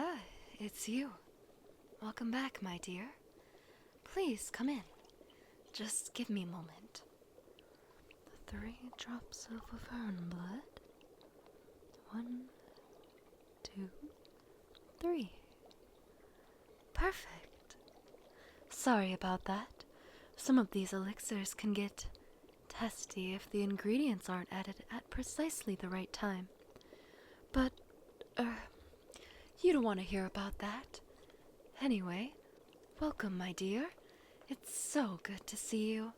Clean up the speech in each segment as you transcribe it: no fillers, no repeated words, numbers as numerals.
Ah, it's you. Welcome back, my dear. Please, come in. Just give me a moment. 3 drops of Laverne blood. 1, 2, 3. Perfect. Sorry about that. Some of these elixirs can get testy if the ingredients aren't added at precisely the right time. But, you don't want to hear about that. Anyway, welcome, my dear. It's so good to see you.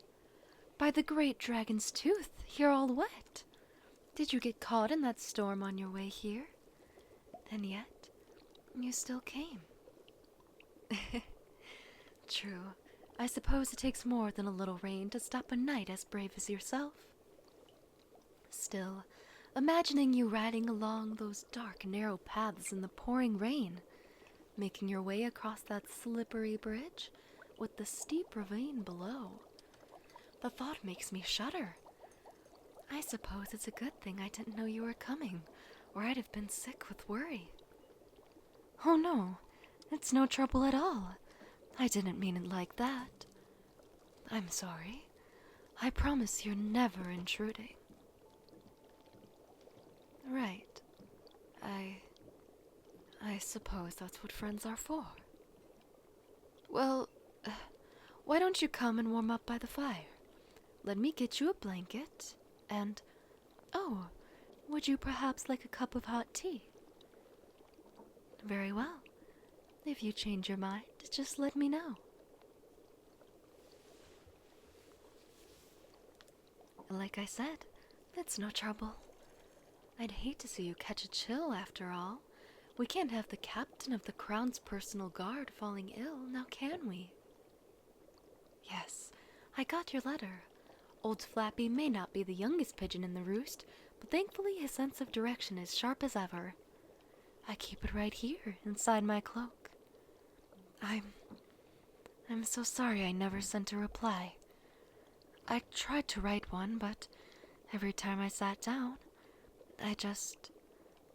By the great dragon's tooth, you're all wet. Did you get caught in that storm on your way here? And yet, you still came. True. I suppose it takes more than a little rain to stop a knight as brave as yourself. Still, imagining you riding along those dark, narrow paths in the pouring rain, making your way across that slippery bridge with the steep ravine below. The thought makes me shudder. I suppose it's a good thing I didn't know you were coming, or I'd have been sick with worry. Oh no, it's no trouble at all. I didn't mean it like that. I'm sorry. I promise you're never intruding. Right. I suppose that's what friends are for. Well, why don't you come and warm up by the fire? Let me get you a blanket, and... Oh, would you perhaps like a cup of hot tea? Very well. If you change your mind, just let me know. Like I said, it's no trouble. I'd hate to see you catch a chill after all. We can't have the captain of the crown's personal guard falling ill, now can we? Yes, I got your letter. Old Flappy may not be the youngest pigeon in the roost, but thankfully his sense of direction is sharp as ever. I keep it right here, inside my cloak. I'm so sorry I never sent a reply. I tried to write one, but every time I sat down,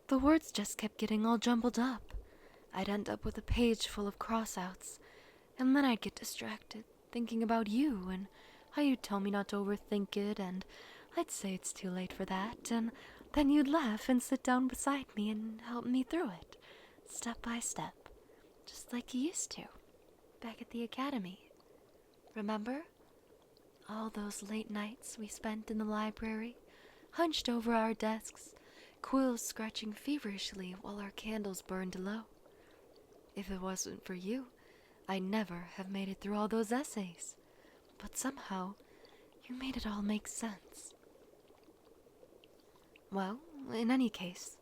the words just kept getting all jumbled up. I'd end up with a page full of cross-outs, and then I'd get distracted, thinking about you and how you'd tell me not to overthink it, and I'd say it's too late for that, and then you'd laugh and sit down beside me and help me through it, step by step, just like you used to, back at the academy. Remember? All those late nights we spent in the library, hunched over our desks, quills scratching feverishly while our candles burned low. If it wasn't for you, I'd never have made it through all those essays. But somehow, you made it all make sense. Well, in any case,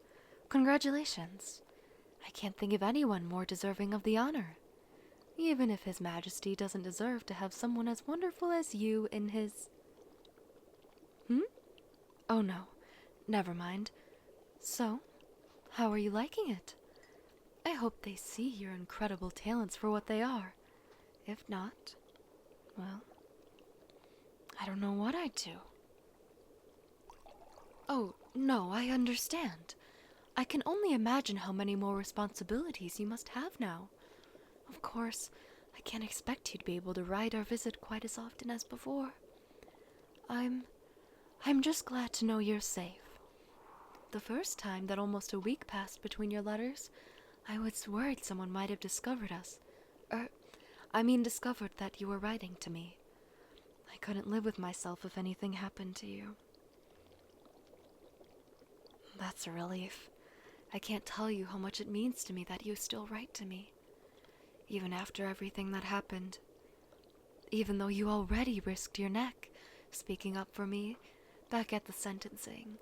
congratulations. I can't think of anyone more deserving of the honor. Even if His Majesty doesn't deserve to have someone as wonderful as you in his... Oh no, never mind. So, how are you liking it? I hope they see your incredible talents for what they are. If not, well, I don't know what I'd do. Oh, no, I understand. I can only imagine how many more responsibilities you must have now. Of course, I can't expect you to be able to write or visit quite as often as before. I'm just glad to know you're safe. The first time that almost a week passed between your letters, I was worried someone might have discovered us. Discovered that you were writing to me. I couldn't live with myself if anything happened to you. That's a relief. I can't tell you how much it means to me that you still write to me. Even after everything that happened. Even though you already risked your neck, speaking up for me, back at the sentencing.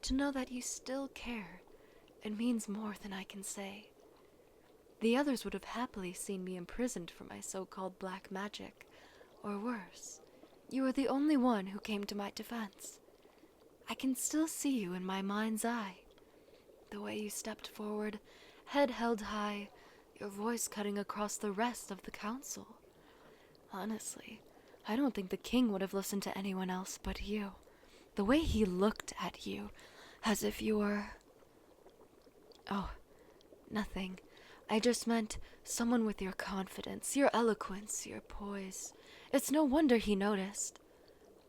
To know that you still care, it means more than I can say. The others would have happily seen me imprisoned for my so-called black magic, or worse. You were the only one who came to my defense. I can still see you in my mind's eye. The way you stepped forward, head held high, your voice cutting across the rest of the council. Honestly, I don't think the king would have listened to anyone else but you. The way he looked at you, as if you were... Oh, nothing. I just meant someone with your confidence, your eloquence, your poise. It's no wonder he noticed.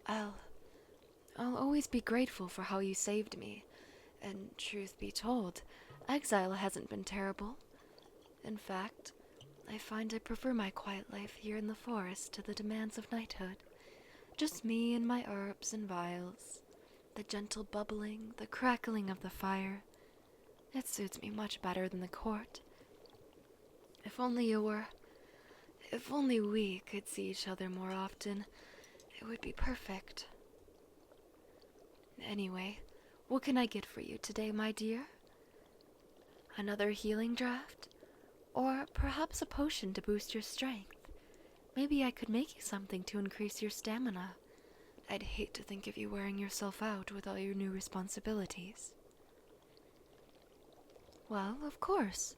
I'll always be grateful for how you saved me. And truth be told, exile hasn't been terrible. In fact, I find I prefer my quiet life here in the forest to the demands of knighthood. Just me and my herbs and vials. The gentle bubbling, the crackling of the fire. It suits me much better than the court. If only we could see each other more often, it would be perfect. Anyway, what can I get for you today, my dear? Another healing draft? Or perhaps a potion to boost your strength? Maybe I could make you something to increase your stamina. I'd hate to think of you wearing yourself out with all your new responsibilities. Well, of course.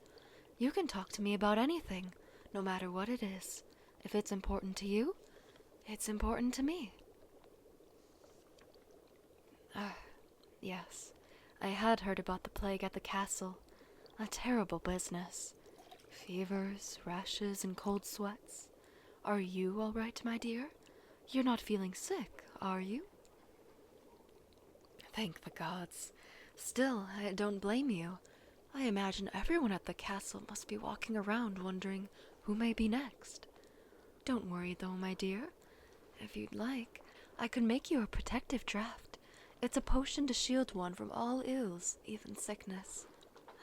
You can talk to me about anything, no matter what it is. If it's important to you, it's important to me. Yes. I had heard about the plague at the castle. A terrible business. Fevers, rashes, and cold sweats. Are you all right, my dear? You're not feeling sick, are you? Thank the gods. Still, I don't blame you. I imagine everyone at the castle must be walking around wondering who may be next. Don't worry though, my dear. If you'd like, I could make you a protective draft. It's a potion to shield one from all ills, even sickness.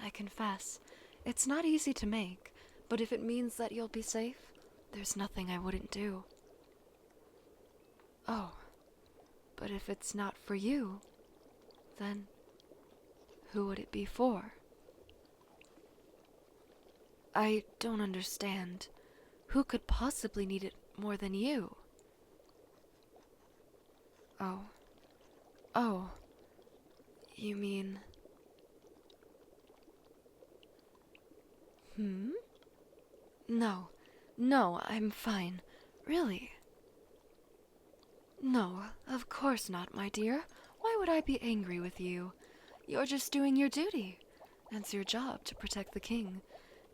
I confess, it's not easy to make, but if it means that you'll be safe, there's nothing I wouldn't do. Oh, but if it's not for you, then who would it be for? I don't understand. Who could possibly need it more than you? Oh, you mean... No, I'm fine. Really. No, of course not, my dear. Why would I be angry with you? You're just doing your duty. It's your job to protect the king,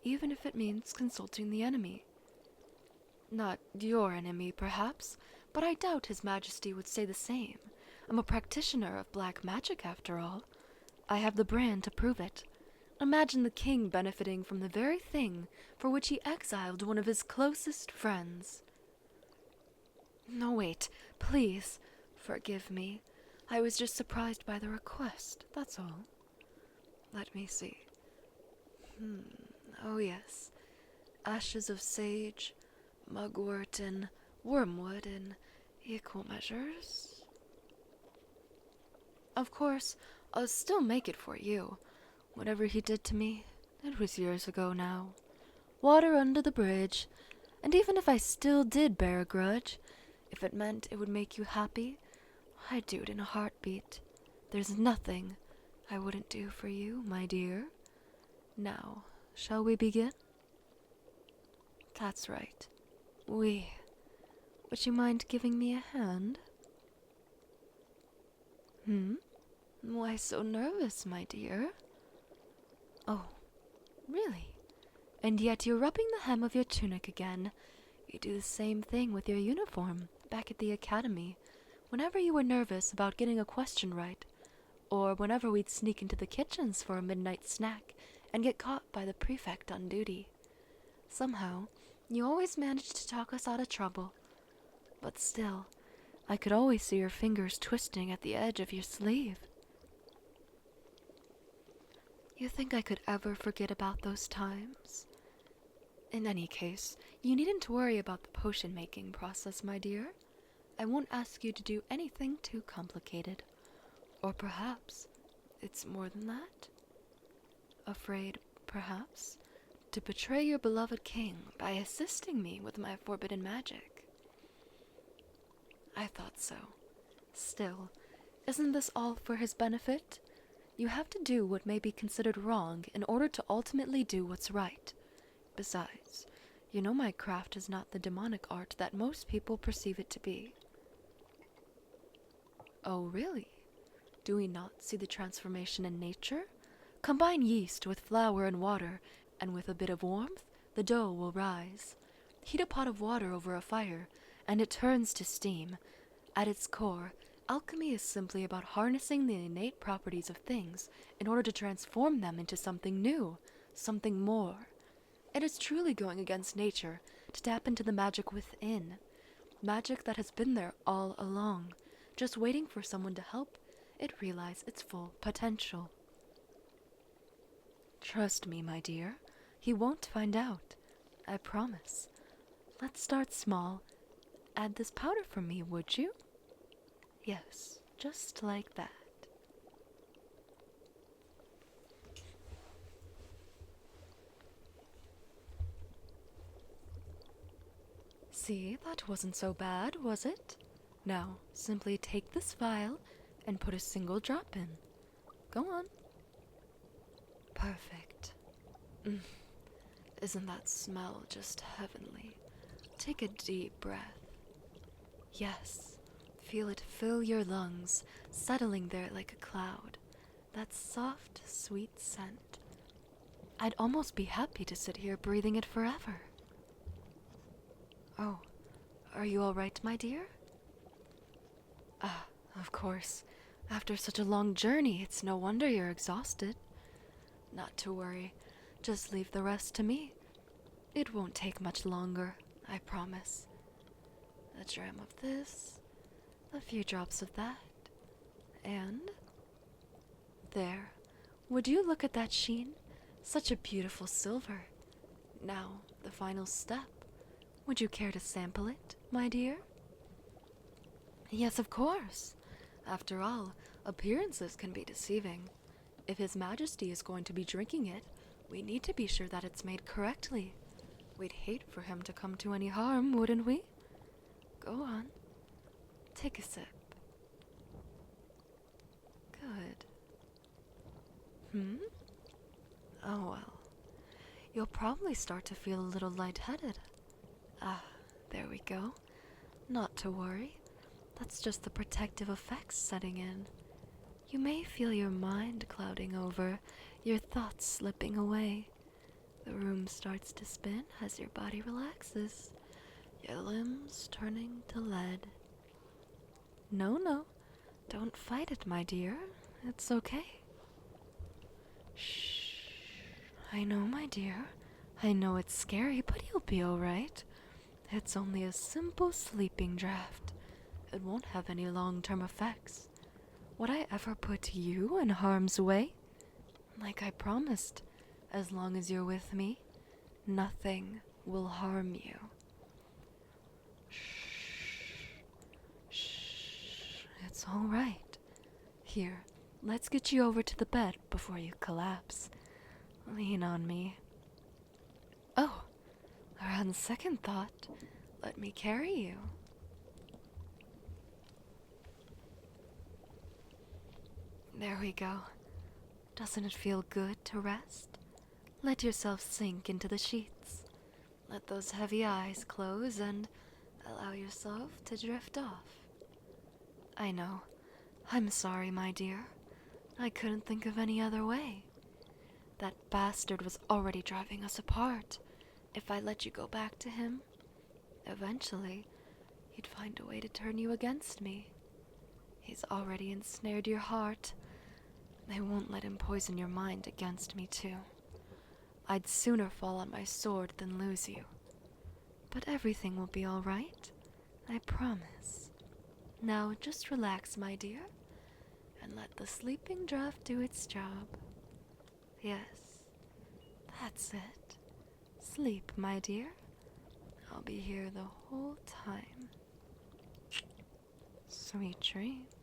even if it means consulting the enemy. Not your enemy, perhaps, but I doubt His Majesty would say the same. I'm a practitioner of black magic, after all. I have the brand to prove it. Imagine the king benefiting from the very thing for which he exiled one of his closest friends. No, wait, please, forgive me. I was just surprised by the request, that's all. Let me see. Oh yes. Ashes of sage, mugwort, and wormwood in equal measures. Of course, I'll still make it for you. Whatever he did to me, it was years ago now. Water under the bridge, and even if I still did bear a grudge, if it meant it would make you happy, I'd do it in a heartbeat. There's nothing I wouldn't do for you, my dear. Now, shall we begin? That's right. Would you mind giving me a hand? Why so nervous, my dear? Oh, really? And yet you're rubbing the hem of your tunic again. You do the same thing with your uniform back at the academy, whenever you were nervous about getting a question right, or whenever we'd sneak into the kitchens for a midnight snack and get caught by the prefect on duty. Somehow, you always managed to talk us out of trouble. But still, I could always see your fingers twisting at the edge of your sleeve. You think I could ever forget about those times? In any case, you needn't worry about the potion-making process, my dear. I won't ask you to do anything too complicated. Or perhaps it's more than that? Afraid, perhaps, to betray your beloved king by assisting me with my forbidden magic. I thought so. Still, isn't this all for his benefit? You have to do what may be considered wrong in order to ultimately do what's right. Besides, you know my craft is not the demonic art that most people perceive it to be. Oh, really? Do we not see the transformation in nature? Combine yeast with flour and water, and with a bit of warmth, the dough will rise. Heat a pot of water over a fire, and it turns to steam. At its core, alchemy is simply about harnessing the innate properties of things in order to transform them into something new, something more. It is truly going against nature to tap into the magic within, magic that has been there all along, just waiting for someone to help it realize its full potential. Trust me, my dear, he won't find out. I promise. Let's start small. Add this powder for me, would you? Yes, just like that. See, that wasn't so bad, was it? Now, simply take this vial and put a single drop in. Go on. Perfect. Isn't that smell just heavenly? Take a deep breath. Yes, feel it fill your lungs, settling there like a cloud. That soft, sweet scent. I'd almost be happy to sit here breathing it forever. Oh, are you all right, my dear? Ah, of course. After such a long journey, it's no wonder you're exhausted. Not to worry. Just leave the rest to me. It won't take much longer, I promise. A dram of this, a few drops of that, and... there. Would you look at that sheen? Such a beautiful silver. Now, the final step. Would you care to sample it, my dear? Yes, of course. After all, appearances can be deceiving. If His Majesty is going to be drinking it, we need to be sure that it's made correctly. We'd hate for him to come to any harm, wouldn't we? Go on. Take a sip. Good. Oh well. You'll probably start to feel a little lightheaded. Ah, there we go. Not to worry. That's just the protective effects setting in. You may feel your mind clouding over, your thoughts slipping away. The room starts to spin as your body relaxes, your limbs turning to lead. No, don't fight it, my dear. It's okay. Shh. I know, my dear. I know it's scary, but you'll be alright. It's only a simple sleeping draft. It won't have any long-term effects. Would I ever put you in harm's way? Like I promised, as long as you're with me, nothing will harm you. Shh. It's all right. Here, let's get you over to the bed before you collapse. Lean on me. Oh, on second thought, let me carry you. There we go. Doesn't it feel good to rest? Let yourself sink into the sheets. Let those heavy eyes close and allow yourself to drift off. I know. I'm sorry, my dear. I couldn't think of any other way. That bastard was already driving us apart. If I let you go back to him, eventually, he'd find a way to turn you against me. He's already ensnared your heart. I won't let him poison your mind against me, too. I'd sooner fall on my sword than lose you. But everything will be all right. I promise. Now just relax, my dear, and let the sleeping draught do its job. Yes, that's it. Sleep, my dear. I'll be here the whole time. Sweet dreams.